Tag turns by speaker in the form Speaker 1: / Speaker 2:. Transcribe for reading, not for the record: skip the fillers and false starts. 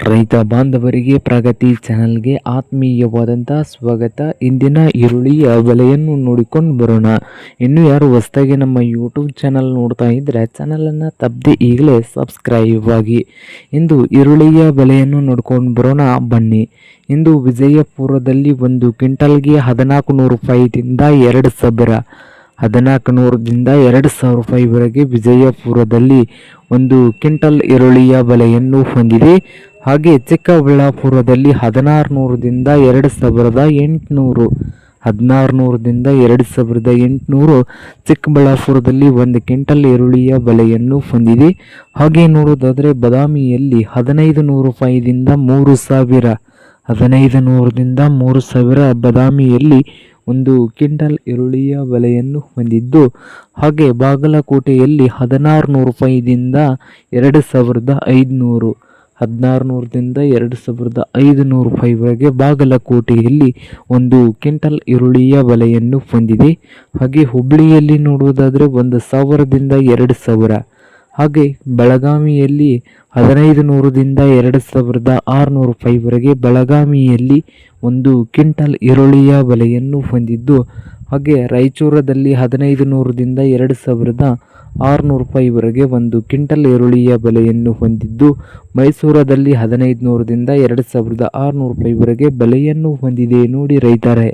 Speaker 1: ರೈತ ಬಾಂಧವರಿಗೆ ಪ್ರಗತಿ ಚಾನಲ್ಗೆ ಆತ್ಮೀಯವಾದಂಥ ಸ್ವಾಗತ. ಇಂದಿನ ಈರುಳ್ಳಿಯ ಬೆಲೆಯನ್ನು ನೋಡಿಕೊಂಡು ಬರೋಣ. ಇನ್ನು ಯಾರು ಹೊಸದಾಗಿ ನಮ್ಮ ಯೂಟ್ಯೂಬ್ ಚಾನಲ್ ನೋಡ್ತಾ ಇದ್ದರೆ ಚಾನಲನ್ನು ತಪ್ಪದೆ ಈಗಲೇ ಸಬ್ಸ್ಕ್ರೈಬ್ ಆಗಿ. ಇಂದು ಈರುಳ್ಳಿಯ ಬೆಲೆಯನ್ನು ನೋಡ್ಕೊಂಡು ಬರೋಣ ಬನ್ನಿ. ಇಂದು ವಿಜಯಪುರದಲ್ಲಿ ಒಂದು ಕ್ವಿಂಟಲ್ಗೆ 1400 ರೂಪಾಯಿದಿಂದ 2000, 1400ದಿಂದ 2000 ರೂಪಾಯಿವರೆಗೆ ವಿಜಯಪುರದಲ್ಲಿ ಒಂದು ಕ್ವಿಂಟಲ್ ಈರುಳ್ಳಿಯ ಬೆಲೆಯನ್ನು ಹೊಂದಿದೆ. ಹಾಗೆ ಚಿಕ್ಕಬಳ್ಳಾಪುರದಲ್ಲಿ 1600ದಿಂದ 2800, 1600ದಿಂದ 2800 ಚಿಕ್ಕಬಳ್ಳಾಪುರದಲ್ಲಿ ಒಂದು ಕ್ವಿಂಟಲ್ ಈರುಳ್ಳಿಯ ಬೆಲೆಯನ್ನು ಹೊಂದಿದೆ. ಹಾಗೆ ನೋಡೋದಾದರೆ ಬಾದಾಮಿಯಲ್ಲಿ 1500 ರೂಪಾಯಿದಿಂದ 3000, 1500ದಿಂದ 3000 ಬಾದಾಮಿಯಲ್ಲಿ ಒಂದು ಕ್ವಿಂಟಲ್ ಈರುಳ್ಳಿಯ ಬೆಲೆಯನ್ನು ಹೊಂದಿದ್ದು, ಹಾಗೆ ಬಾಗಲಕೋಟೆಯಲ್ಲಿ 1600 ರೂಪಾಯಿದಿಂದ 2500, 1600ದಿಂದ 2500 ರೂಪಾಯಿವರೆಗೆ ಬಾಗಲಕೋಟೆಯಲ್ಲಿ ಒಂದು ಕ್ವಿಂಟಲ್ ಈರುಳ್ಳಿಯ ಬೆಲೆಯನ್ನು ಹೊಂದಿದೆ. ಹಾಗೆ ಹುಬ್ಬಳ್ಳಿಯಲ್ಲಿ ನೋಡುವುದಾದರೆ 1000ದಿಂದ 2000, ಹಾಗೆ ಬೆಳಗಾವಿಯಲ್ಲಿ 1500ದಿಂದ 2600 ರೂಪಾಯಿವರೆಗೆ ಬೆಳಗಾವಿಯಲ್ಲಿ ಒಂದು ಕ್ವಿಂಟಲ್ ಈರುಳ್ಳಿಯ ಬೆಲೆಯನ್ನು ಹೊಂದಿದ್ದು, ಹಾಗೆ ರಾಯಚೂರದಲ್ಲಿ 1500ದಿಂದ 2600 ರೂಪಾಯಿವರೆಗೆ ಒಂದು ಕ್ವಿಂಟಲ್ ಈರುಳ್ಳಿಯ ಬೆಲೆಯನ್ನು ಹೊಂದಿದ್ದು, ಮೈಸೂರದಲ್ಲಿ 1500ದಿಂದ 2600 ರೂಪಾಯಿವರೆಗೆ ಬೆಲೆಯನ್ನು ಹೊಂದಿದೆ. ನೋಡಿ ರೈತರೇ.